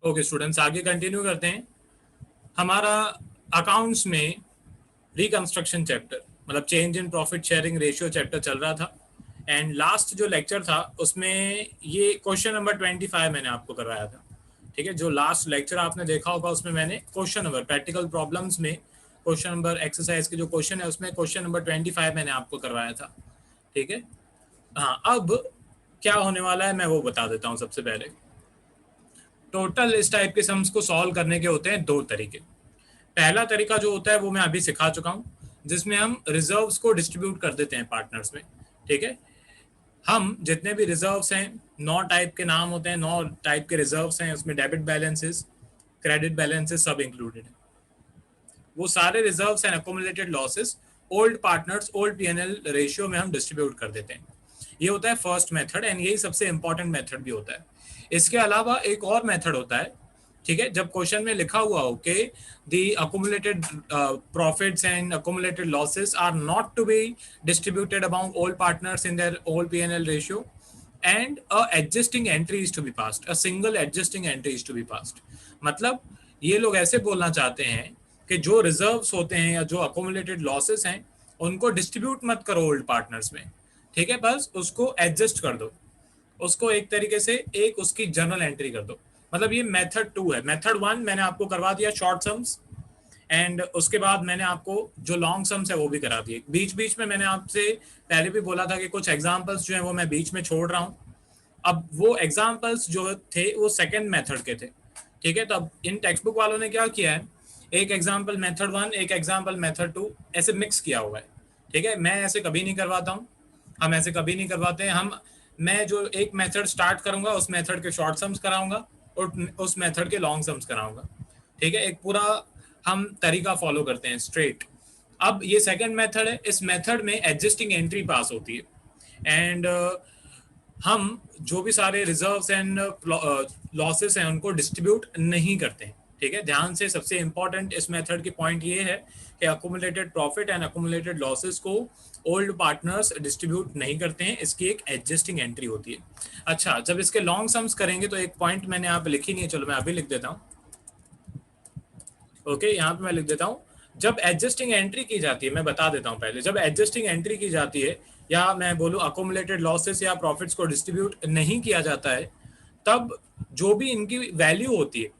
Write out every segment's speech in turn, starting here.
Okay students, आगे continue करते हैं हमारा अकाउंट्स में रिकंस्ट्रक्शन चैप्टर, मतलब change in profit sharing ratio chapter चल रहा था। एंड लास्ट जो लेक्चर था उसमें ये क्वेश्चन नंबर 25 मैंने आपको करवाया था। ठीक है, जो लास्ट लेक्चर आपने देखा होगा उसमें मैंने क्वेश्चन नंबर प्रैक्टिकल प्रॉब्लम्स में क्वेश्चन नंबर एक्सरसाइज के जो क्वेश्चन है उसमें क्वेश्चन नंबर 25 मैंने आपको करवाया था। ठीक है। हाँ, अब क्या होने वाला है मैं वो बता देता हूँ। सबसे पहले टोटल इस टाइप के सम्स को सॉल्व करने के होते हैं दो तरीके। पहला तरीका जो होता है वो मैं अभी सिखा चुका हूँ, जिसमें हम रिजर्व्स को डिस्ट्रीब्यूट कर देते हैं पार्टनर्स में। ठीक है, हम जितने भी रिजर्व्स हैं, 9 टाइप के नाम होते हैं, 9 टाइप के रिजर्व्स हैं, उसमें डेबिट बैलेंसेस, क्रेडिट बैलेंसेस सब इंक्लूडेड है। वो सारे reserves and accumulated losses old partners old PNL ratio में हम डिस्ट्रीब्यूट कर देते हैं। ये होता है फर्स्ट मेथड एंड यही सबसे इंपॉर्टेंट मेथड भी होता है। इसके अलावा एक और मेथड होता है। ठीक है, जब क्वेश्चन में लिखा हुआ हो कि the accumulated profits and accumulated losses are not to be distributed among all partners in their all PNL ratio and a adjusting entry is to be passed, a single adjusting entry is to be passed. मतलब ये लोग ऐसे बोलना चाहते हैं कि जो reserves होते हैं या जो अकोमुलेटेड लॉसेस हैं उनको डिस्ट्रीब्यूट मत करो ओल्ड पार्टनर्स में। ठीक है, बस उसको एडजस्ट कर दो, उसको एक तरीके से एक उसकी जर्नल एंट्री कर दो। मतलब ये मेथड 2 है। मेथड 1 मैंने आपको करवा दिया शॉर्ट सम्स, एंड उसके बाद मैंने आपको जो लॉन्ग सम्स है वो भी करा दिए। बीच बीच में मैंने आपसे पहले भी बोला था कि कुछ एग्जाम्पल्स जो है वो मैं बीच में छोड़ रहा हूँ। अब वो एग्जाम्पल्स जो थे वो सेकेंड मेथड के थे। ठीक है, तो अब इन टेक्स्ट बुक वालों ने क्या किया है, एक एग्जाम्पल मेथड 1 एक एग्जाम्पल मेथड 2 ऐसे मिक्स किया हुआ है। ठीक है, मैं ऐसे कभी नहीं करवाता हूँ, हम ऐसे कभी नहीं करवाते हैं। हम मैं जो एक मेथड स्टार्ट करूंगा उस मेथड के शॉर्ट सम्स कराऊंगा और उस मेथड के लॉन्ग सम्स कराऊंगा। ठीक है, एक पूरा हम तरीका फॉलो करते हैं स्ट्रेट। अब ये सेकंड मेथड है, इस मेथड में एडजस्टिंग एंट्री पास होती है एंड हम जो भी सारे रिजर्व्स एंड लॉसेस हैं उनको डिस्ट्रीब्यूट नहीं करते हैं। ठीक है, ध्यान से, सबसे इंपॉर्टेंट इस मेथड की पॉइंट ये है कि accumulated profit and accumulated losses को ओल्ड पार्टनर्स डिस्ट्रीब्यूट नहीं करते हैं, इसकी एक एडजस्टिंग एंट्री होती है। अच्छा, जब इसके लॉन्ग सम्स करेंगे तो एक पॉइंट मैंने यहाँ पे लिखी नहीं है, चलो मैं अभी लिख देता हूँ। ओके, यहाँ पे मैं लिख देता हूँ। जब एडजस्टिंग एंट्री की जाती है, मैं बता देता हूँ पहले, जब एडजस्टिंग एंट्री की जाती है या मैं बोलूँ अकोमुलेटेड लॉसेस या प्रॉफिट्स को डिस्ट्रीब्यूट नहीं किया जाता है, तब जो भी इनकी वैल्यू होती है,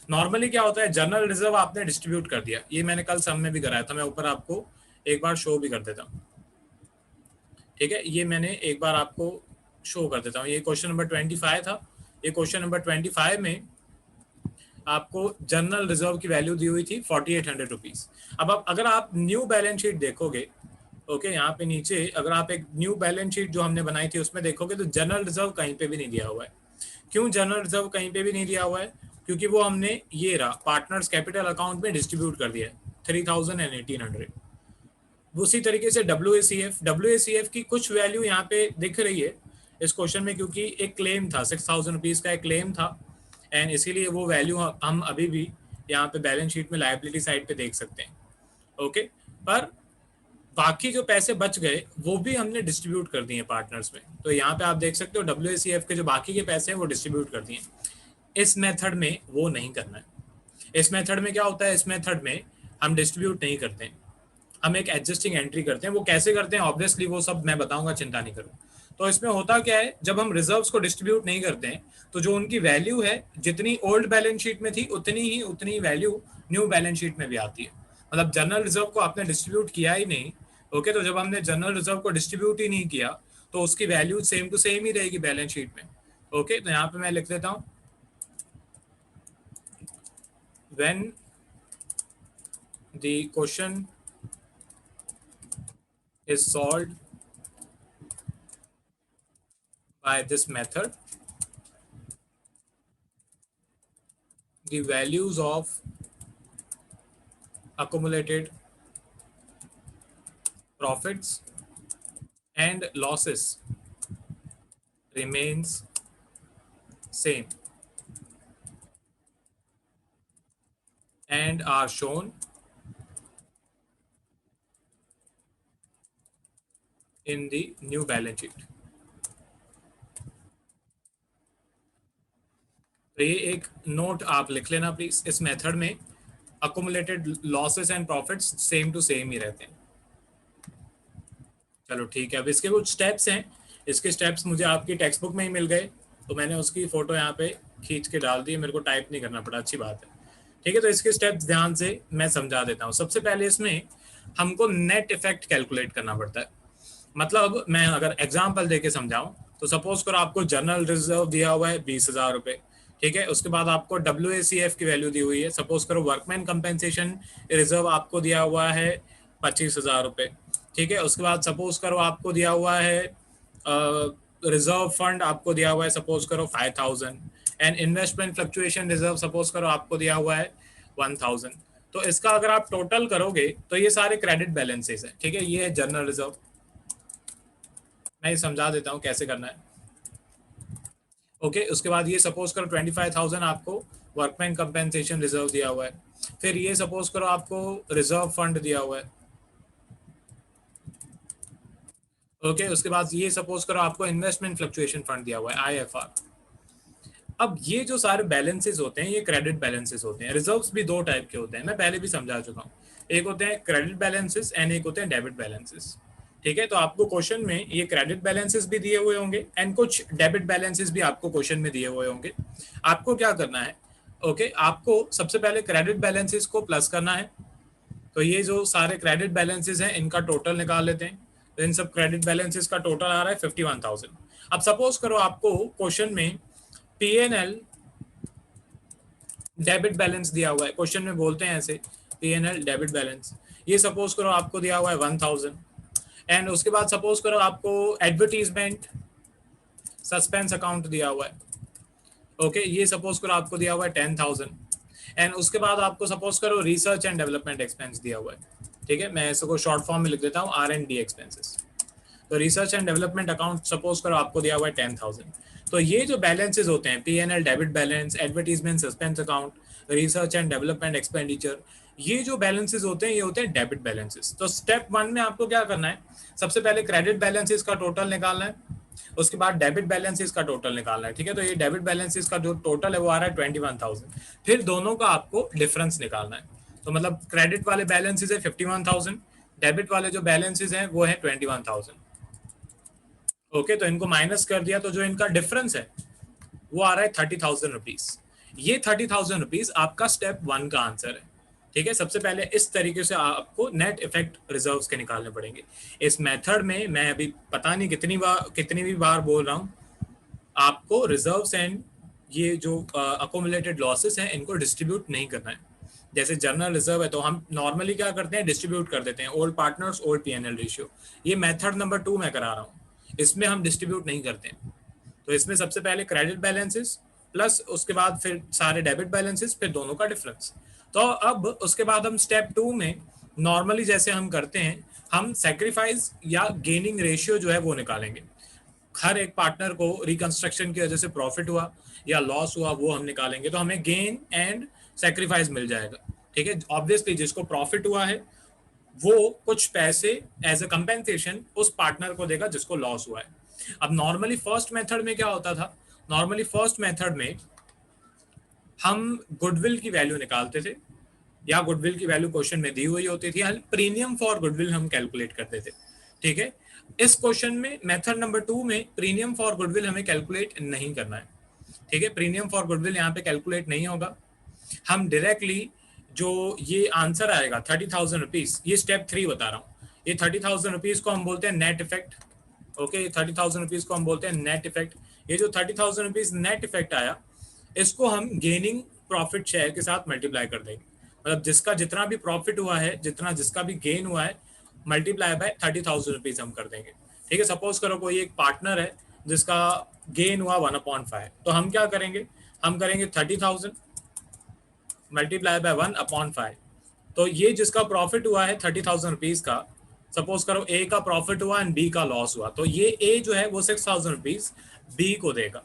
नॉर्मली क्या होता है, जनरल रिजर्व आपने डिस्ट्रीब्यूट कर दिया, ये मैंने कल सम में भी कराया था, मैं ऊपर आपको एक बार शो भी कर देता हूँ। ठीक है, ये मैंने एक बार आपको शो कर देता हूँ, ये क्वेश्चन नंबर 25 था। ये क्वेश्चन नंबर 25 में आपको जनरल रिजर्व की वैल्यू दी हुई थी 4800 रुपीज। अब आप अगर आप न्यू बैलेंस शीट देखोगे, ओके, यहाँ पे नीचे अगर आप एक न्यू बैलेंस शीट जो हमने बनाई थी उसमें देखोगे तो जनरल रिजर्व कहीं पे भी नहीं दिया हुआ है। क्यों जनरल रिजर्व कहीं पे भी नहीं दिया हुआ है? क्योंकि वो हमने ये रहा पार्टनर्स कैपिटल अकाउंट में डिस्ट्रीब्यूट कर दिया है 3000 एंड 1800। उसी तरीके से डब्ल्यू ए सी एफ की कुछ वैल्यू यहाँ पे दिख रही है इस क्वेश्चन में, क्योंकि एक क्लेम था 6000 रुपीज का, एक क्लेम था एंड इसीलिए वो वैल्यू हम अभी भी यहाँ पे बैलेंस शीट में लाइबिलिटी साइड पे देख सकते हैं। ओके, पर बाकी जो पैसे बच गए वो भी हमने डिस्ट्रीब्यूट कर दिए पार्टनर्स में, तो यहाँ पे आप देख सकते हो डब्ल्यू के जो बाकी के पैसे हैं वो डिस्ट्रीब्यूट कर दिए। इस मेथड में वो नहीं करना है। इस मेथड में क्या होता है, इस मेथड में हम डिस्ट्रीब्यूट नहीं करते हैं, हम एक एडजस्टिंग एंट्री करते हैं। वो कैसे करते हैं ऑब्वियसली वो सब मैं बताऊंगा, चिंता नहीं करो। तो इसमें होता क्या है, जब हम रिजर्व्स को डिस्ट्रीब्यूट नहीं करते हैं तो जो उनकी वैल्यू है जितनी ओल्ड बैलेंस शीट में थी उतनी वैल्यू न्यू बैलेंस शीट में भी आती है। मतलब जनरल रिजर्व को आपने डिस्ट्रीब्यूट किया ही नहीं। ओके, तो जब हमने जनरल रिजर्व को डिस्ट्रीब्यूट ही नहीं किया तो उसकी वैल्यू सेम टू सेम ही रहेगी बैलेंस शीट में। ओके, तो यहाँ पे मैं लिख देता हूँ, when the question is solved by this method, the values of accumulated profits and losses remains same and are shown in the new balance sheet। तो ये एक नोट आप लिख लेना प्लीज, इस मेथड में accumulated losses and profits same to same ही रहते हैं। चलो ठीक है, अब इसके कुछ स्टेप्स हैं, इसके स्टेप्स मुझे आपकी टेक्स्ट बुक में ही मिल गए, तो मैंने उसकी फोटो यहाँ पे खींच के डाल दी, मेरे को टाइप नहीं करना पड़ा, अच्छी बात है। ठीक है, तो इसके स्टेप्स ध्यान से मैं समझा देता हूँ। सबसे पहले इसमें हमको नेट इफेक्ट कैलकुलेट करना पड़ता है। मतलब मैं अगर एग्जाम्पल देके समझाऊं, तो सपोज करो आपको जनरल रिजर्व दिया हुआ है 20,000 रुपये, ठीक है। उसके बाद आपको WACF की वैल्यू दी हुई है, सपोज करो वर्कमैन कंपेंसेशन रिजर्व आपको दिया हुआ है 25,000 रुपये, ठीक है। उसके बाद सपोज करो आपको दिया हुआ है रिजर्व फंड आपको दिया हुआ है सपोज करो 5,000, and investment fluctuation reserve suppose करो आपको दिया हुआ है 1,000। तो इसका अगर आप टोटल करोगे तो ये सारे क्रेडिट बैलेंसेस है, ठीक है। ये है जनरल रिजर्व, मैं समझा देता हूँ कैसे करना है। ओके, उसके बाद ये सपोज करो 25,000 आपको वर्कमैन कंपेंसेशन रिजर्व दिया हुआ है। फिर ये सपोज करो आपको रिजर्व फंड दिया हुआ है। ओके, उसके बाद ये सपोज करो आपको इन्वेस्टमेंट फ्लक्चुएशन फंड दिया हुआ है, IFR। अब ये जो सारे बैलेंसेस होते हैं ये क्रेडिट बैलेंसेस होते हैं। रिजर्व्स भी दो टाइप के होते हैं, मैं पहले भी समझा चुका हूँ। एक होते हैं क्रेडिट बैलेंसेस एंड एक होते हैं डेबिट बैलेंसेस, ठीक है। तो आपको क्वेश्चन में ये क्रेडिट बैलेंसेस भी दिए हुए होंगे एंड कुछ डेबिट बैलेंसेस भी आपको क्वेश्चन में दिए हुए होंगे। आपको क्या करना है, ओके, आपको सबसे पहले क्रेडिट बैलेंसेस को प्लस करना है। तो ये जो सारे क्रेडिट बैलेंसेस हैं इनका टोटल निकाल लेते हैं। तो इन सब क्रेडिट बैलेंसेस का टोटल आ रहा है 51,000। अब सपोज करो आपको क्वेश्चन में P&L डेबिट बैलेंस दिया हुआ है, क्वेश्चन में बोलते हैं ऐसे, P&L डेबिट बैलेंस, ये सपोज करो आपको दिया हुआ है 1,000। एंड उसके बाद सपोज करो आपको एडवर्टीजमेंट सस्पेंस अकाउंट दिया हुआ है, ओके, ये सपोज करो आपको दिया हुआ है 10,000। एंड उसके बाद आपको सपोज करो रिसर्च एंड डेवलपमेंट एक्सपेंस दिया हुआ है, ठीक है। मैं इसको शॉर्ट फॉर्म में लिख देता हूँ, R&D एक्सपेंसेस। तो research and development account suppose करो आपको दिया हुआ है 10,000। तो ये जो बैलेंसेस होते हैं, P&L debit balance, advertisement suspense account, research and development expenditure, ये जो बैलेंसेस होते हैं ये होते हैं डेबिट बैलेंसेस। तो स्टेप 1 में आपको क्या करना है, सबसे पहले क्रेडिट बैलेंसेस का टोटल निकालना है, उसके बाद डेबिट बैलेंसेस का टोटल निकालना है, ठीक है। तो ये डेबिट बैलेंसेस का जो टोटल है वो आ रहा है 21,000। फिर दोनों का आपको डिफरेंस निकालना है। तो मतलब क्रेडिट वाले बैलेंसेस है 51,000, डेबिट वाले जो बैलेंसेस हैं वो है 21,000। ओके, तो इनको माइनस कर दिया तो जो इनका डिफरेंस है वो आ रहा है 30,000 रुपीज। ये 30,000 रुपीज आपका स्टेप 1 का आंसर है, ठीक है। सबसे पहले इस तरीके से आपको नेट इफेक्ट रिजर्व्स के निकालने पड़ेंगे। इस मेथड में मैं अभी पता नहीं कितनी भी बार बोल रहा हूँ, आपको रिजर्व्स एंड ये जो अकोमुलेटेड लॉसेस हैं इनको डिस्ट्रीब्यूट नहीं करना है। जैसे जनरल रिजर्व है तो हम नॉर्मली क्या करते हैं, डिस्ट्रीब्यूट कर देते हैं, old partners old P&L ratio. ये मेथड नंबर 2 मैं करा रहा हूँ, इसमें हम डिस्ट्रीब्यूट नहीं करते हैं। तो इसमें सबसे पहले क्रेडिट बैलेंसेस प्लस उसके बाद फिर सारे डेबिट बैलेंसेस, फिर दोनों का डिफरेंस। तो अब उसके बाद हम स्टेप 2 में नॉर्मली जैसे हम करते हैं, हम सेक्रीफाइस या गेनिंग रेशियो जो है वो निकालेंगे। हर एक पार्टनर को रिकंस्ट्रक्शन की वजह से प्रॉफिट हुआ या लॉस हुआ वो हम निकालेंगे, तो हमें गेन एंड सेक्रीफाइस मिल जाएगा, ठीक है। ऑब्वियसली जिसको प्रॉफिट हुआ है वो कुछ पैसे एज अ कंपेंसेशन उस पार्टनर को देगा जिसको लॉस हुआ है। अब नॉर्मली फर्स्ट मेथड में क्या होता था, नॉर्मली फर्स्ट मेथड में हम गुडविल की वैल्यू निकालते थे, या गुडविल की वैल्यू क्वेश्चन में दी हुई होती थी, प्रीमियम फॉर गुडविल हम कैलकुलेट करते थे, ठीक है। इस क्वेश्चन में मेथड नंबर 2 में प्रीमियम फॉर गुडविल हमें कैलकुलेट नहीं करना है, ठीक है। प्रीमियम फॉर गुडविल यहाँ पे कैलकुलेट नहीं होगा। हम डायरेक्टली जो ये आंसर आएगा 30,000 रुपीज, ये स्टेप 3 बता रहा हूँ, ये 30,000 रुपीज को हम बोलते हैं नेट इफेक्ट। ओके, 30,000 रुपीज को हम बोलते हैं नेट इफेक्ट। ये जो 30,000 रुपीज नेट इफेक्ट आया, इसको हम गेनिंग प्रॉफिट शेयर के साथ मल्टीप्लाई कर देंगे। मतलब जिसका जितना भी प्रॉफिट हुआ है, जिसका भी गेन हुआ है, मल्टीप्लाई बाय 30,000 रुपीज हम कर देंगे, ठीक है। सपोज करो कोई एक पार्टनर है जिसका गेन हुआ 1/5, तो हम क्या करेंगे, हम करेंगे 30,000 मल्टीप्लाई बाय 1/5। तो ये जिसका प्रॉफिट हुआ है 30,000 रुपीज का, सपोज करो ए का प्रॉफिट हुआ एंड बी का लॉस हुआ, तो ये ए जो है वो 6,000 रुपीज बी को देगा।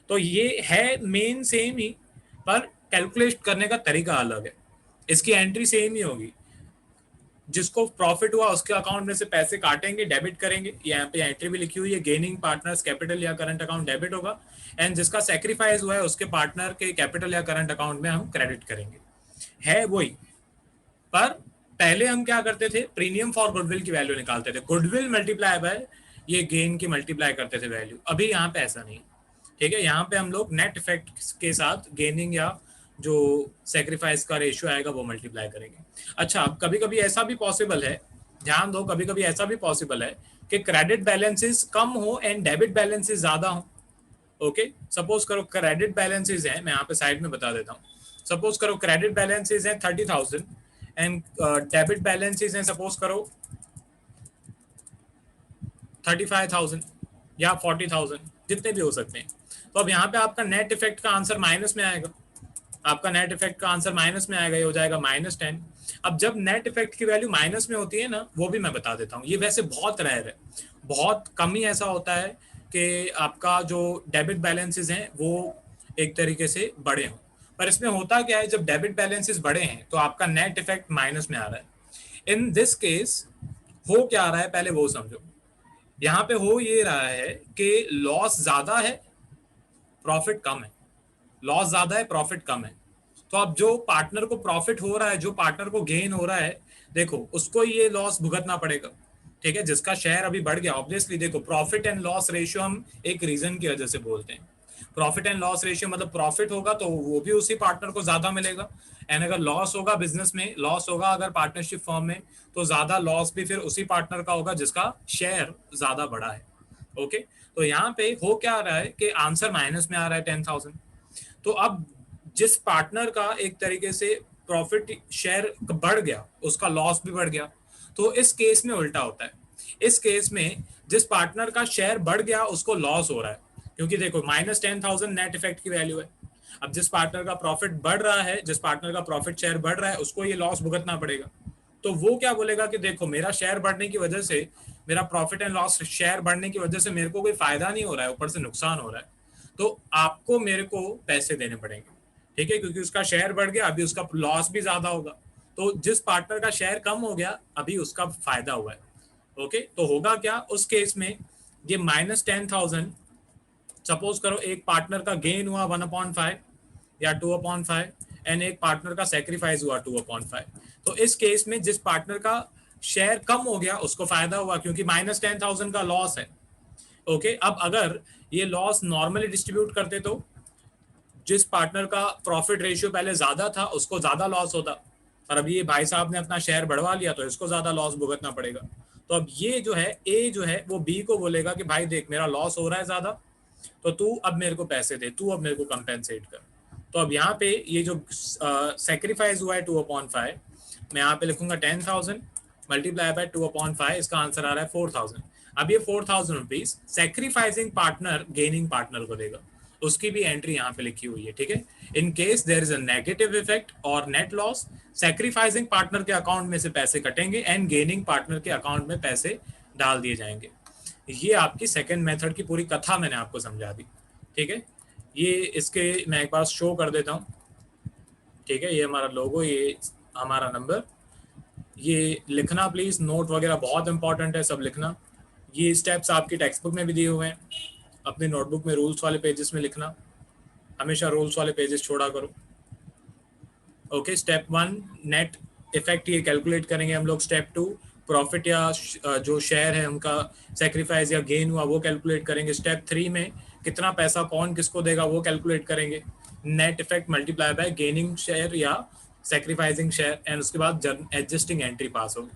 तो ये है मेन सेम ही, पर कैलकुलेट करने का तरीका अलग है, इसकी एंट्री सेम ही होगी। जिसको प्रॉफिट हुआ उसके अकाउंट में से पैसे काटेंगे, डेबिट करेंगे, यहाँ पे एंट्री भी लिखी हुई है, गेनिंग पार्टनर्स कैपिटल या करंट अकाउंट डेबिट होगा, एंड जिसका सेक्रीफाइस हुआ है उसके पार्टनर के कैपिटल या करंट अकाउंट में हम क्रेडिट करेंगे। है वही, पर पहले हम क्या करते थे, प्रीमियम फॉर गुडविल की वैल्यू निकालते थे, गुडविल मल्टीप्लाई बाय ये गेन की मल्टीप्लाई करते थे वैल्यू। अभी यहाँ पे ऐसा नहीं, ठीक है, यहाँ पे हम लोग नेट इफेक्ट के साथ गेनिंग या जो सेक्रीफाइस का रेशियो आएगा वो मल्टीप्लाई करेंगे। अच्छा, अब कभी कभी ऐसा भी पॉसिबल है, ध्यान दो, कभी कभी ऐसा भी पॉसिबल है कि क्रेडिट बैलेंसेस कम हो एंड डेबिट बैलेंसेस ज्यादा हो। ओके, सपोज करो क्रेडिट बैलेंसेस हैं, मैं यहाँ पे साइड में बता देता हूँ, सपोज करो क्रेडिट बैलेंसेस हैं 30,000 एंड डेबिट बैलेंसेस हैं सपोज करो 35,000 या 40,000, जितने भी हो सकते हैं। तो अब यहाँ पे आपका नेट इफेक्ट का आंसर माइनस में आएगा, आपका नेट इफेक्ट का आंसर माइनस में आएगा, ये हो जाएगा -10। अब जब नेट इफेक्ट की वैल्यू माइनस में होती है ना, वो भी मैं बता देता हूँ, ये वैसे बहुत रेयर है, बहुत कम ही ऐसा होता है कि आपका जो डेबिट बैलेंसेस हैं वो एक तरीके से बड़े हों। पर इसमें होता क्या है, जब डेबिट बैलेंसेस बड़े हैं तो आपका नेट इफेक्ट माइनस में आ रहा है। इन दिस केस हो क्या रहा है पहले वो समझो। यहाँ पे हो ये रहा है कि लॉस ज्यादा है, प्रॉफिट कम है, लॉस ज्यादा है, प्रॉफिट कम है। तो अब जो पार्टनर को प्रॉफिट हो रहा है, जो पार्टनर को गेन हो रहा है, देखो उसको ये लॉस भुगतना पड़ेगा, ठीक है, जिसका शेयर अभी बढ़ गया। ऑब्वियसली देखो, प्रॉफिट एंड लॉस रेशियो हम एक रीजन की वजह से बोलते हैं। प्रॉफिट एंड लॉस रेशियो मतलब प्रॉफिट होगा तो वो भी उसी पार्टनर को ज्यादा मिलेगा, एंड अगर लॉस होगा बिजनेस में, लॉस होगा अगर पार्टनरशिप फॉर्म में, तो ज्यादा लॉस भी फिर उसी पार्टनर का होगा जिसका शेयर ज्यादा बड़ा है। ओके, तो यहाँ पे हो क्या रहा है कि आंसर माइनस में आ रहा है 10,000। तो अब जिस पार्टनर का एक तरीके से प्रॉफिट शेयर बढ़ गया उसका लॉस भी बढ़ गया। तो इस केस में उल्टा होता है, इस केस में जिस पार्टनर का शेयर बढ़ गया उसको लॉस हो रहा है, क्योंकि देखो -10,000 नेट इफेक्ट की वैल्यू है। अब जिस पार्टनर का प्रॉफिट बढ़ रहा है, जिस पार्टनर का प्रॉफिट शेयर बढ़ रहा है, उसको ये लॉस भुगतना पड़ेगा। तो वो क्या बोलेगा कि देखो मेरा शेयर बढ़ने की वजह से, मेरा प्रॉफिट एंड लॉस शेयर बढ़ने की वजह से मेरे को कोई फायदा नहीं हो रहा है, ऊपर से नुकसान हो रहा है, तो आपको मेरे को पैसे देने पड़ेंगे, ठीक है, क्योंकि उसका शेयर बढ़ गया, अभी उसका लॉस भी ज्यादा होगा। तो जिस पार्टनर का शेयर कम हो गया अभी उसका फायदा हुआ है। ओके, तो होगा क्या उस केस में, ये -10,000 सपोज करो एक पार्टनर का गेन हुआ 1/5 या 2/5 एंड एक पार्टनर का सेक्रीफाइस हुआ 2/5। तो इस केस में जिस पार्टनर का शेयर कम हो गया उसको फायदा हुआ, क्योंकि -10,000 का लॉस है। ओके, अब अगर ये लॉस नॉर्मली डिस्ट्रीब्यूट करते तो जिस पार्टनर का प्रॉफिट रेशियो पहले ज्यादा था उसको ज्यादा लॉस होता, और अभी ये भाई साहब ने अपना शेयर बढ़वा लिया तो इसको ज्यादा लॉस भुगतना पड़ेगा। तो अब ये जो है ए जो है वो बी को बोलेगा कि भाई देख मेरा लॉस हो रहा है ज्यादा, तो तू अब मेरे को पैसे दे, तू अब मेरे को कंपेंसेट कर। तो अब यहाँ पे ये जो सेक्रीफाइस हुआ है 2/5, मैं यहाँ पे लिखूंगा 10,000 मल्टीप्लाई बाय 2/5, इसका आंसर आ रहा है 4,000। अब ये 4,000 rupees sacrificing partner gaining partner को देगा, उसकी भी एंट्री यहाँ पे लिखी हुई है, ठीक है। In case there is a negative effect और नेट लॉस, सेक्रीफाइसिंग पार्टनर के अकाउंट में से पैसे कटेंगे एंड गेनिंग पार्टनर के अकाउंट में पैसे डाल दिए जाएंगे। ये आपकी सेकंड मेथड की पूरी कथा मैंने आपको समझा दी, ठीक है। ये इसके मैं एक बार शो कर देता हूँ, ठीक है, ये हमारा लोगो, ये हमारा नंबर, ये लिखना प्लीज, नोट वगैरह बहुत इंपॉर्टेंट है, सब लिखना। ये स्टेप्स आपकी टेक्स्ट बुक में भी दिए हुए हैं, अपनी नोटबुक में रूल्स वाले पेजेस में लिखना, हमेशा रूल्स वाले पेजेस छोड़ा करो। ओके, स्टेप 1 नेट इफेक्ट ये कैलकुलेट करेंगे हम लोग। स्टेप 2 प्रॉफिट या जो शेयर है उनका सेक्रीफाइस या गेन हुआ वो कैलकुलेट करेंगे। स्टेप 3 में कितना पैसा कौन किसको देगा वो कैलकुलेट करेंगे, net effect multiply bye gaining share या सेक्रीफाइसिंग शेयर, एंड उसके बाद एडजस्टिंग एंट्री पास होगी,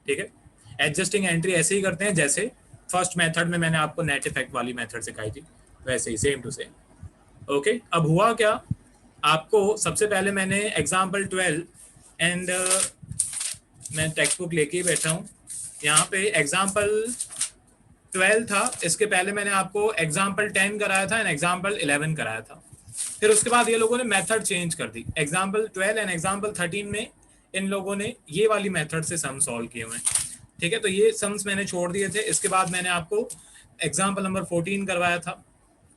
ठीक है। एडजस्टिंग एंट्री ऐसे ही करते हैं जैसे फर्स्ट मेथड में मैंने आपको नेट इफेक्ट वाली मेथड सिखाई थी, वैसे ही सेम टू सेम। ओके, अब हुआ क्या, आपको सबसे पहले मैंने एग्जाम्पल 12 एंड मैं टेक्स्ट बुक लेके ही बैठा हूँ, यहाँ पे एग्जाम्पल 12 था, इसके पहले मैंने आपको एग्जाम्पल 10 कराया था एंड एग्जाम्पल 11 कराया था। फिर उसके बाद ये लोगों ने मेथड चेंज कर दी, एग्जाम्पल 12 एंड एग्जाम्पल 13 में इन लोगों ने ये वाली मेथड से सम सॉल्व किए हुए हैं, ठीक है। तो ये सम्स मैंने छोड़ दिए थे। इसके बाद मैंने आपको एग्जाम्पल नंबर 14 करवाया था,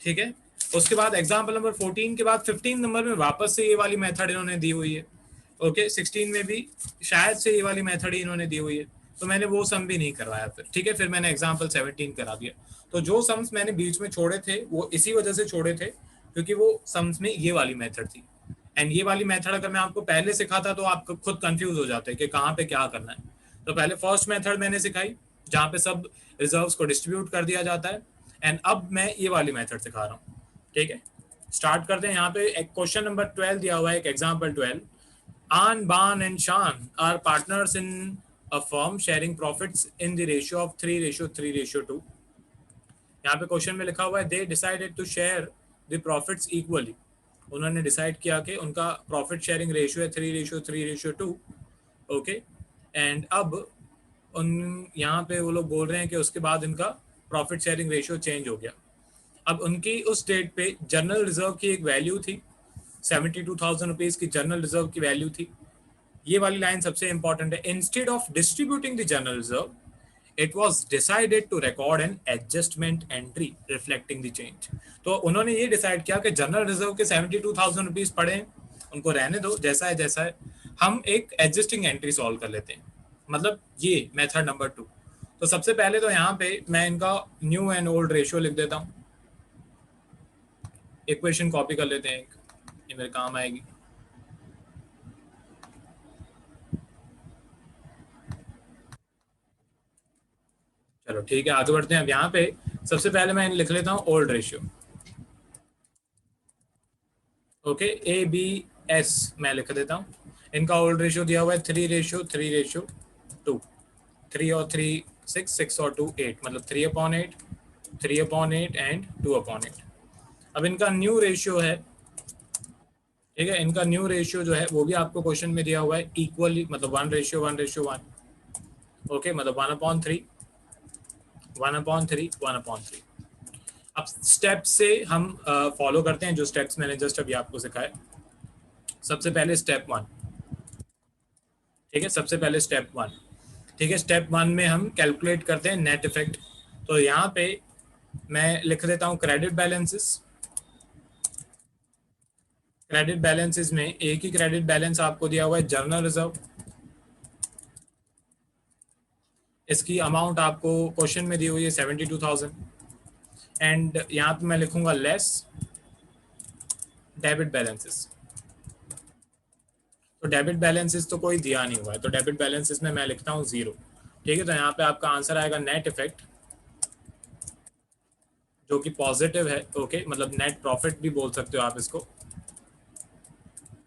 ठीक है। उसके बाद एग्जाम्पल नंबर 14 के बाद 15 नंबर में वापस से ये वाली मेथड इन्होंने दी हुई है, ओके 16 में भी शायद से ये वाली मेथड ही इन्होंने दी हुई है, तो मैंने वो सम भी नहीं करवाया फिर, ठीक है। फिर मैंने एग्जाम्पल 17 करा दिया। तो जो सम्स मैंने बीच में छोड़े थे वो इसी वजह से छोड़े थे क्योंकि वो सम्स में ये वाली मेथड थी। एंड ये वाली मेथड अगर मैं आपको पहले सिखाता तो आप खुद कंफ्यूज हो जाते कि कहाँ पे क्या करना है। तो पहले फर्स्ट मेथड मैंने सिखाई जहाँ पे सब रिजर्व्स को डिस्ट्रीब्यूट कर दिया जाता है, एंड अब मैं ये वाली मेथड सिखा रहा हूँ, ठीक है। स्टार्ट करते हैं। यहाँ पे एक क्वेश्चन नंबर 12 दिया हुआ है, एक example 12। An, Ban, and Shan are partners in a firm sharing profits in the ratio of 3:3:2. यहाँ पे क्वेश्चन में लिखा हुआ है they decided to share the profits equally. उन्होंने डिसाइड किया कि उनका प्रॉफिट शेयरिंग रेशियो है 3:3:2, ओके। एंड अब उन यहाँ पे वो लोग बोल रहे हैं कि उसके बाद इनका प्रॉफिट शेयरिंग रेशियो चेंज हो गया। अब उनकी उस डेट पे जनरल रिजर्व की एक वैल्यू थी 72,000 रुपीज की, जनरल रिजर्व की वैल्यू थी। ये वाली लाइन सबसे इंपॉर्टेंट है। Instead of distributing the general reserve it was decided to record an adjustment entry reflecting the change. तो उन्होंने ये डिसाइड किया कि जनरल रिजर्व के 72,000 रुपीज पड़े हैं, उनको रहने दो जैसा है जैसा है, हम एक एडजस्टिंग एंट्री सॉल्व कर लेते हैं। मतलब ये मेथड नंबर 2। तो सबसे पहले तो यहाँ पे मैं इनका न्यू एंड ओल्ड रेशियो लिख देता हूँ। इक्वेशन कॉपी कर लेते हैं, ये मेरे काम आएगी। चलो ठीक है, आगे बढ़ते हैं। अब यहाँ पे सबसे पहले मैं लिख लेता हूँ ओल्ड रेशियो, ओके। ABS मैं लिख देता हूँ। इनका ओल्ड रेशियो दिया हुआ है 3:3:2। 3 और 3 6, 6 और 2 8, मतलब 3/8, 3/8 एंड 2/8। अब इनका न्यू रेशियो है, ठीक है। इनका न्यू रेशियो जो है वो भी आपको क्वेश्चन में दिया हुआ है इक्वली, मतलब 1:1:1, ओके, मतलब 1/3, 1/3, 1/3। अब स्टेप से हम फॉलो करते हैं जो स्टेप्स मैंने जस्ट अभी आपको सिखाए। सबसे पहले स्टेप 1, ठीक है। सबसे पहले स्टेप 1, ठीक है। स्टेप 1 में हम कैलकुलेट करते हैं नेट इफेक्ट। तो यहाँ पे मैं लिख देता हूँ क्रेडिट बैलेंसेस। क्रेडिट बैलेंसेस में एक ही क्रेडिट बैलेंस आपको दिया हुआ है जनरल रिजर्व। इसकी अमाउंट आपको क्वेश्चन में दी हुई है 72,000। एंड यहाँ पे मैं लिखूंगा लेस डेबिट बैलेंसेस। तो डेबिट बैलेंसेस तो कोई दिया नहीं हुआ है, तो डेबिट बैलेंसेस में मैं लिखता हूँ 0, ठीक है। तो यहाँ पे आपका आंसर आएगा नेट इफेक्ट, जो कि पॉजिटिव है, ओके। मतलब नेट प्रॉफिट भी बोल सकते हो आप इसको।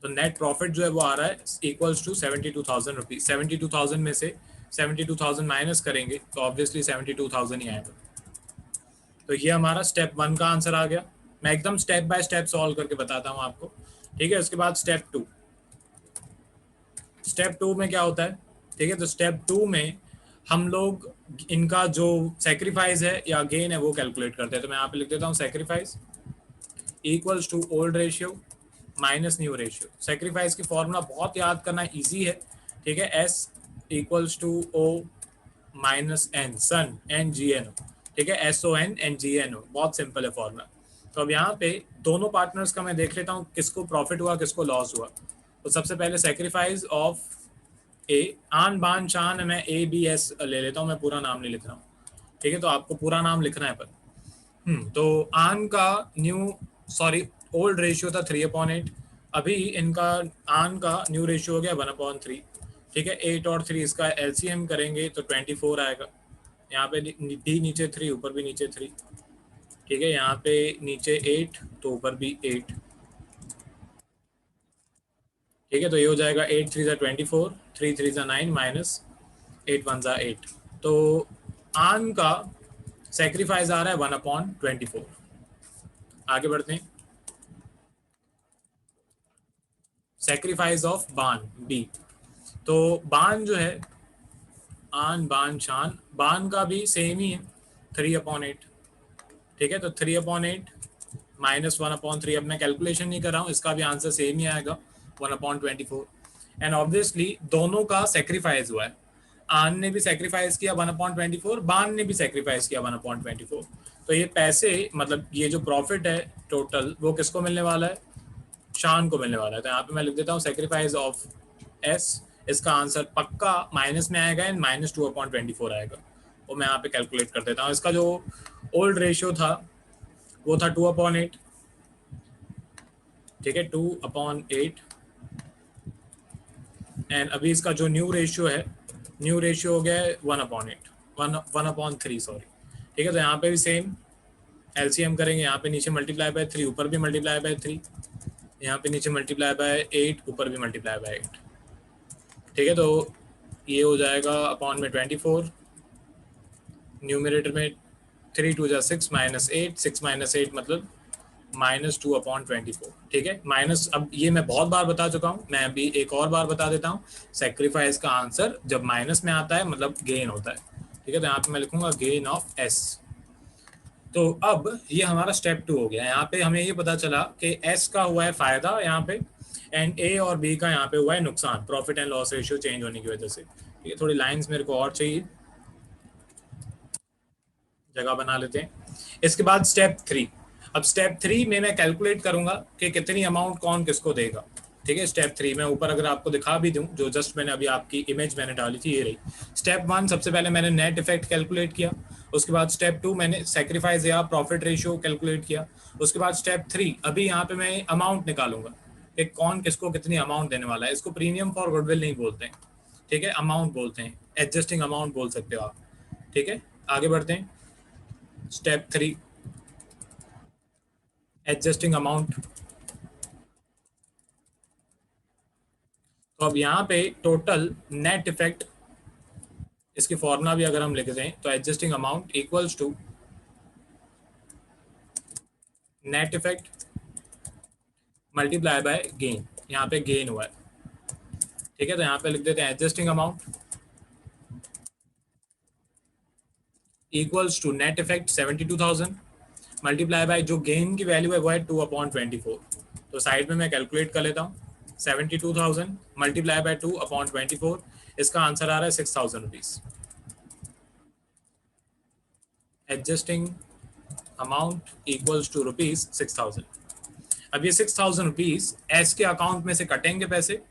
तो नेट प्रॉफिट जो है वो आ रहा है इक्वल्स टू 72,000 रुपीज। 72,000 में से 72,000 माइनस करेंगे तो ऑब्वियसली 72,000 ही आएगा। तो ये हमारा स्टेप 1 का आंसर आ गया। मैं एकदम स्टेप बाय स्टेप सॉल्व करके बताता हूँ आपको, ठीक है। उसके बाद स्टेप 2। स्टेप 2 में क्या होता है, ठीक है। तो स्टेप 2 में हम लोग इनका जो सेक्रीफाइस है या गेन है वो कैलकुलेट करते हैं। तो मैं यहाँ पे लिख देता हूँ sacrifice equals to old ratio minus new ratio. Sacrifice की फॉर्मूला बहुत याद करना इजी है, ठीक है। S equals to O minus N, son NGNO, ठीक है। SON NGNO, बहुत सिंपल है फॉर्मूला। तो अब यहाँ पे दोनों पार्टनर्स का मैं देख लेता हूँ किसको प्रॉफिट हुआ किसको लॉस हुआ। तो सबसे पहले सेक्रीफाइस ऑफ ए, आन बान शान, मैं ABS ले लेता हूँ, मैं पूरा नाम नहीं लिख रहा हूँ, ठीक है। तो आपको पूरा नाम लिखना है पर तो आन का ओल्ड रेशियो था 3/8। अभी इनका आन का न्यू रेशियो हो गया 1/3, ठीक है। 8 और 3 इसका LCM करेंगे तो 24 आएगा। यहाँ पे भी नीचे 3, ऊपर भी नीचे 3, ठीक है। यहाँ पे नीचे 8 तो ऊपर भी 8, ठीक है। तो ये हो जाएगा 8 3 ज़ा 24, 3 3 ज़ा 9 माइनस 8 1 ज़ा 8। तो आन का सेक्रीफाइस आ रहा है 1/24। आगे बढ़ते हैं। सेक्रीफाइस ऑफ बान बी। तो बान जो है आन बान शान, बान का भी सेम ही है 3/8, ठीक है। तो 3/8 माइनस 1/3। अब मैं कैलकुलेशन नहीं कर रहा हूँ, इसका भी आंसर सेम ही आएगा 1/24। एंड ऑब्वियसली दोनों का सेक्रीफाइस हुआ है। आन ने भी सेक्रीफाइस किया 1/24, बान ने भी सेक्रीफाइस किया 1/24। तो ये पैसे, मतलब ये जो प्रॉफिट है टोटल, वो किसको मिलने वाला है, शान को मिलने वाला है। तो यहाँ पे मैं लिख देता हूँ सेक्रीफाइस ऑफ एस, इसका आंसर पक्का माइनस में आएगा एंड -2/24 आएगा। वो मैं यहाँ पे कैलकुलेट कर देता हूँ। इसका जो ओल्ड रेशियो था वो था 2/8, ठीक है, 2/8, एंड अभी इसका जो न्यू रेशियो है, न्यू रेशियो हो गया है 1/8, 1/3 सॉरी, ठीक है। तो यहाँ पे भी सेम एलसीएम करेंगे, यहाँ पे नीचे मल्टीप्लाई बाय 3, ऊपर भी मल्टीप्लाई बाय 3, यहाँ पे नीचे मल्टीप्लाई बाय 8, ऊपर भी मल्टीप्लाई बाय 8, ठीक है। तो ये हो जाएगा अपॉन में 24, न्यूमरेटर में 3 2 6 -8, 6 -8 मतलब -2/24, ठीक है। माइनस, अब ये मैं बहुत बार बता चुका हूँ, मैं अभी एक और बार बता देता हूँ। सेक्रीफाइस का आंसर जब माइनस में आता है मतलब गेन होता है, ठीक है। तो यहाँ पे मैं लिखूंगा गेन ऑफ एस। तो अब ये हमारा स्टेप 2 हो गया। यहाँ पे हमें ये पता चला कि एस का हुआ है फायदा यहाँ पे, एंड ए और बी का यहाँ पे हुआ है नुकसान, profit and loss ratio change होने की वजह से। ये थोड़ी लाइंस मेरे को और चाहिए, जगह बना लेते हैं। इसके बाद स्टेप 3। अब स्टेप 3 में मैं कैलकुलेट करूंगा कि कितनी अमाउंट कौन किसको देगा, ठीक है। स्टेप 3 में ऊपर अगर आपको दिखा भी दूं, जो जस्ट मैंने अभी आपकी इमेज मैंने डाली थी ये रही। स्टेप 1 सबसे पहले मैंने नेट इफेक्ट कैलकुलेट किया, उसके बाद स्टेप 2 मैंने सेक्रीफाइस या प्रॉफिट रेशियो कैलकुलेट किया, उसके बाद स्टेप 3 अभी यहाँ पे मैं अमाउंट निकालूंगा कि कौन किसको कितनी अमाउंट देने वाला है। इसको प्रीमियम फॉर गुडविल नहीं बोलते हैं, ठीक है, अमाउंट बोलते हैं, एडजस्टिंग अमाउंट बोल सकते हो आप, ठीक है। आगे बढ़ते हैं। Step 3 adjusting amount. तो अब यहाँ पे टोटल नेट इफेक्ट, इसकी फॉर्मूला भी अगर हम लिख दें तो adjusting amount equals to net effect multiply by gain. यहाँ पे गेन हुआ है, ठीक है। तो यहाँ पे लिख देते हैं adjusting amount equals to net effect 72,000 multiply by जो गेन की वैल्यू है वो है 2/24। तो साइड में मैं कैलकुलेट कर लेता हूँ। 72,000 मल्टीप्लाई बाय 2/24, इसका आंसर आ रहा है 6,000 rupees. Adjusting amount equals to rupees 6,000। अब ये 6,000 रुपीज एस के अकाउंट में से कटेंगे पैसे,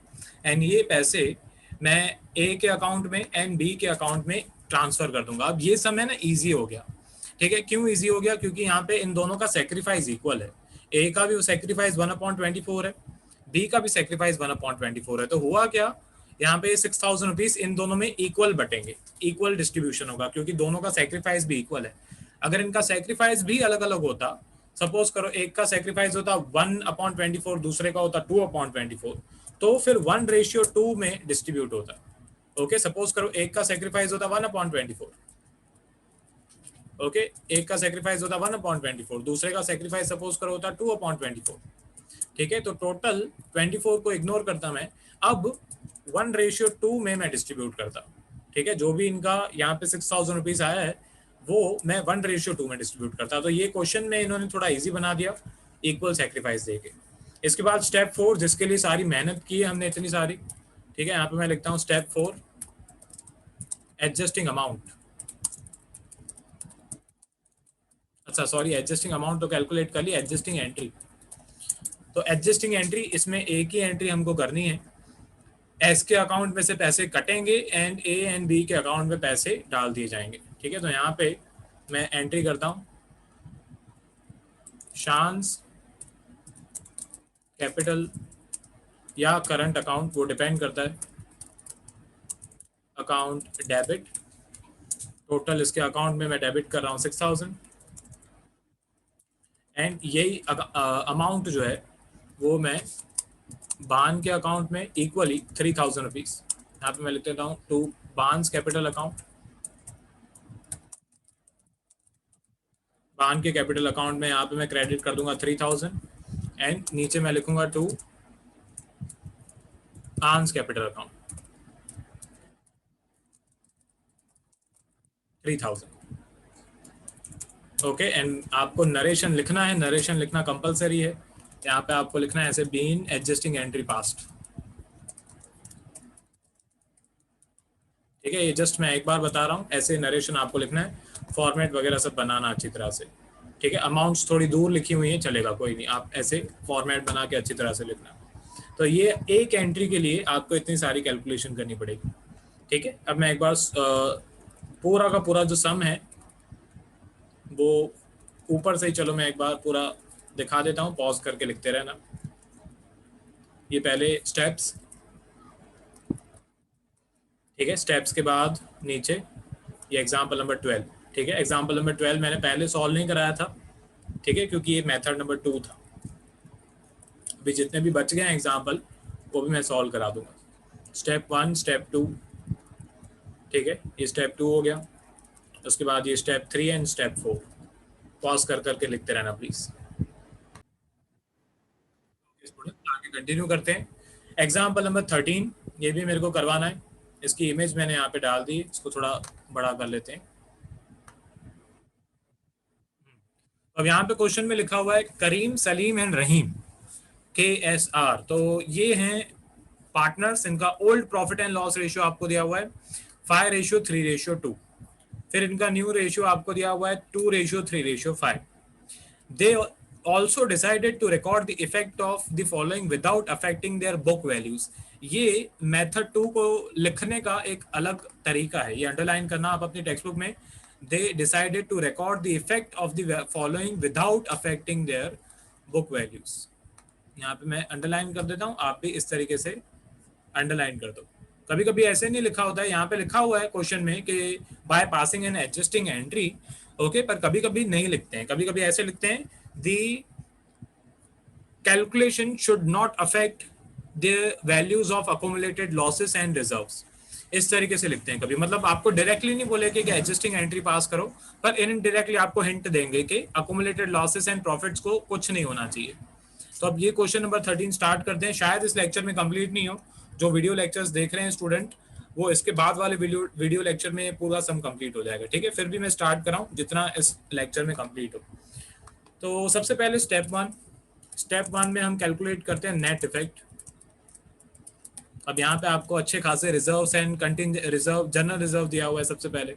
एंड ये पैसे मैं ए के अकाउंट में एंड बी के अकाउंट में ट्रांसफर कर दूंगा। अब ये समय ना इजी हो गया, ठीक है। क्यों इजी हो गया? क्योंकि यहाँ पे इन दोनों का सेक्रीफाइस इक्वल है। ए का भी सेक्रीफाइस 1/24 है, बी का भी सेक्रीफाइस 1/24 है। तो हुआ क्या, यहाँ पे 6,000 रुपीज इन दोनों में इक्वल बटेंगे, इक्वल डिस्ट्रीब्यूशन होगा, क्योंकि दोनों का सेक्रीफाइस भी इक्वल है। अगर इनका सेक्रीफाइस भी अलग अलग होता, सपोज करो एक का सेक्रीफाइस होता 1/24, दूसरे का होता 2/24, तो फिर 1:2 में डिस्ट्रीब्यूट होता। ओके, सपोज करो एक का सेक्रीफाइस होता 1/24, ओके, एक का सेक्रीफाइस होता 1/24, दूसरे का सेक्रीफाइस सपोज करो होता 2/24, ठीक है। तो टोटल 24 को इग्नोर करता मैं, अब 1:2 में मैं डिस्ट्रीब्यूट करता, ठीक है। जो भी इनका यहाँ पे 6,000 रुपीज आया है वो मैं 1:2 में डिस्ट्रीब्यूट करता। तो ये क्वेश्चन में इन्होंने थोड़ा इजी बना दिया इक्वल सेक्रीफाइस देके। इसके बाद स्टेप 4, जिसके लिए सारी मेहनत की है हमने इतनी सारी, ठीक है। यहाँ पे मैं लिखता हूँ स्टेप 4 एडजस्टिंग अमाउंट। अच्छा सॉरी, एडजस्टिंग अमाउंट तो कैलकुलेट कर ली, एडजस्टिंग एंट्री। तो एडजस्टिंग एंट्री, इसमें एक ही एंट्री हमको करनी है, एस के अकाउंट में से पैसे कटेंगे एंड ए एंड बी के अकाउंट में पैसे डाल दिए जाएंगे, ठीक है। तो यहाँ पे मैं एंट्री करता हूँ शांस कैपिटल या करंट अकाउंट, वो डिपेंड करता है, अकाउंट डेबिट। टोटल इसके अकाउंट में मैं डेबिट कर रहा हूँ 6,000, एंड यही अमाउंट जो है वो मैं बान के अकाउंट में इक्वली 3,000 रुपीज, यहाँ पे मैं लिख देता हूँ टू बान्स कैपिटल अकाउंट। बान के कैपिटल अकाउंट में यहाँ पे मैं क्रेडिट कर दूंगा 3,000, एंड नीचे मैं लिखूंगा to owner's capital account 3,000, okay. And आपको नरेशन लिखना है, नरेशन लिखना कंपलसरी है। यहाँ पे आपको लिखना है ऐसे, बीन एडजस्टिंग एंट्री पास्ट, ठीक है। ये जस्ट मैं एक बार बता रहा हूँ, ऐसे नरेशन आपको लिखना है, फॉर्मेट वगैरह सब बनाना अच्छी तरह से, ठीक है। अमाउंट्स थोड़ी दूर लिखी हुई है, चलेगा, कोई नहीं, आप ऐसे फॉर्मेट बना के अच्छी तरह से लिखना। तो ये एक एंट्री के लिए आपको इतनी सारी कैलकुलेशन करनी पड़ेगी। ठीक है, अब मैं एक बार पूरा का पूरा जो सम है वो ऊपर से ही, चलो मैं एक बार पूरा दिखा देता हूँ, पॉज करके लिखते रहना। ये पहले स्टेप्स, ठीक है, स्टेप्स के बाद नीचे ये एग्जाम्पल नंबर 12। ठीक है, एग्जाम्पल नंबर 12 मैंने पहले सॉल्व नहीं कराया था, ठीक है, क्योंकि ये मेथड नंबर 2 था। अभी जितने भी बच गए हैं एग्जाम्पल वो भी मैं सॉल्व करा दूंगा। स्टेप 1, स्टेप 2, ठीक है, ये स्टेप 2 हो गया। उसके बाद ये स्टेप 3 एंड स्टेप 4। पॉज कर करके लिखते रहना प्लीज। आगे कंटिन्यू करते हैं। एग्जाम्पल नंबर 13, ये भी मेरे को करवाना है। इसकी इमेज मैंने यहाँ पे डाल दी, इसको थोड़ा बड़ा कर लेते हैं। अब यहाँ पे क्वेश्चन में लिखा हुआ है करीम, सलीम एंड रहीम, KSR। तो ये हैं पार्टनर्स, इनका old profit and loss ratio आपको दिया हुआ है 5:3:2। फिर इनका न्यू रेशियो आपको दिया हुआ है 2:3:5। They also decided to record the effect of the following without affecting their book values. ये मेथड 2 को लिखने का एक अलग तरीका है, ये अंडरलाइन करना आप अपनी टेक्स्ट बुक में। They decided to record the effect of the following without affecting their book values. यहाँ पे मैं अंडरलाइन कर देता हूँ, आप भी इस तरीके से अंडरलाइन कर दो। कभी कभी ऐसे नहीं लिखा होता है, यहाँ पे लिखा हुआ है क्वेश्चन में कि by passing and adjusting entry, okay, पर कभी कभी नहीं लिखते हैं, कभी कभी ऐसे लिखते हैं the calculation should not affect the values of accumulated losses and reserves. इस तरीके से लिखते हैं कभी, मतलब आपको डायरेक्टली नहीं बोलेंगे कि एडजस्टिंग एंट्री पास करो, पर इनडायरेक्टली आपको हिंट देंगे कि अकोमुलेटेड लॉसेस एंड प्रॉफिट्स को कुछ नहीं होना चाहिए। तो अब ये क्वेश्चन नंबर 13 स्टार्ट करते हैं। शायद इस लेक्चर में कंप्लीट नहीं हो, जो वीडियो लेक्चर्स देख रहे हैं स्टूडेंट, वो इसके बाद वाले वीडियो लेक्चर में पूरा सम कंप्लीट हो जाएगा। ठीक है, फिर भी मैं स्टार्ट कर रहा हूँ जितना इस लेक्चर में कंप्लीट हो। तो सबसे पहले स्टेप 1 में हम कैलकुलेट करते हैं नेट इफेक्ट। अब यहाँ पे आपको अच्छे खासे reserve and contingent reserve, general reserve दिया हुआ है। सबसे पहले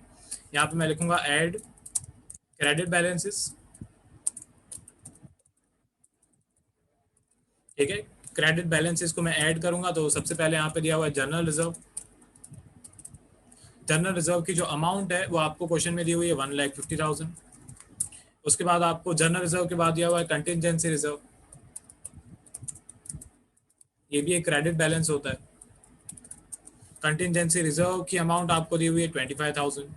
यहाँ पे मैं लिखूंगा ऐड क्रेडिट बैलेंसेस। ठीक है, क्रेडिट बैलेंसेस को मैं ऐड करूंगा, तो सबसे पहले यहाँ पे दिया हुआ है जनरल रिजर्व। जनरल रिजर्व की जो अमाउंट है वो आपको क्वेश्चन में दी हुई है 1,50,000। उसके बाद आपको जनरल रिजर्व के बाद दिया हुआ है कंटिंजेंसी रिजर्व, ये भी एक क्रेडिट बैलेंस होता है। कंटिंजेंसी रिजर्व की अमाउंट आपको दी हुई है 25,000।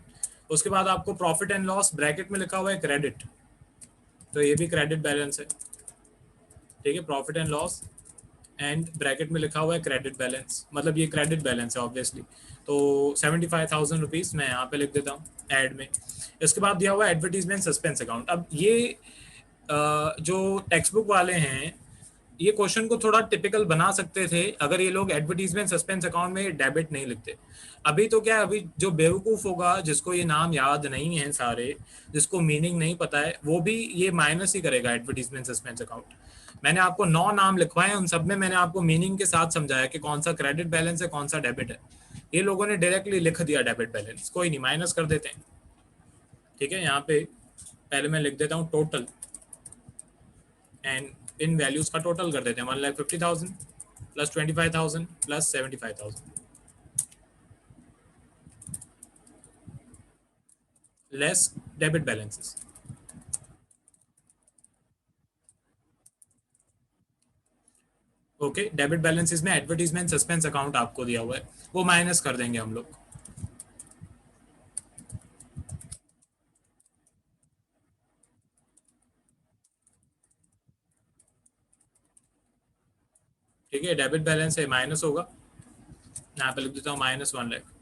उसके बाद आपको प्रॉफिट एंड लॉस ब्रैकेट में लिखा हुआ है क्रेडिट, तो ये भी क्रेडिट बैलेंस है। ठीक है, profit and loss and bracket में लिखा हुआ है क्रेडिट बैलेंस, मतलब ये क्रेडिट बैलेंस है ऑब्वियसली। तो 75,000 रुपीज़ मैं यहाँ पे लिख देता हूँ ऐड में। इसके बाद दिया हुआ है एडवर्टीजमेंट सस्पेंस अकाउंट। अब ये जो टेक्स्ट बुक वाले हैं ये क्वेश्चन को थोड़ा टिपिकल बना सकते थे अगर ये लोग एडवर्टीजमेंट सस्पेंस अकाउंट में डेबिट नहीं लिखते। अभी तो क्या है, अभी जो बेवकूफ़ होगा जिसको ये नाम याद नहीं है सारे, जिसको मीनिंग नहीं पता है, वो भी ये माइनस ही करेगा एडवर्टीजमेंट सस्पेंस अकाउंट। मैंने आपको 9 नाम लिखवाए, उन सब में मैंने आपको मीनिंग के साथ समझाया कि कौन सा क्रेडिट बैलेंस है, कौन सा डेबिट है। ये लोगों ने डायरेक्टली लिख दिया डेबिट बैलेंस, कोई नहीं, माइनस कर देते हैं। ठीक है, यहाँ पे पहले मैं लिख देता हूँ टोटल, एंड इन वैल्यूज का टोटल कर देते हैं 1,50,000 plus 25,000 plus 75,000 less debit balances. Okay, debit balances में एडवर्टीजमेंट सस्पेंस अकाउंट आपको दिया हुआ है, वो माइनस कर देंगे हम लोग। ठीक है, डेबिट बैलेंस है माइनस होगा, यहाँ पे लिख देता हूँ -1 लाख।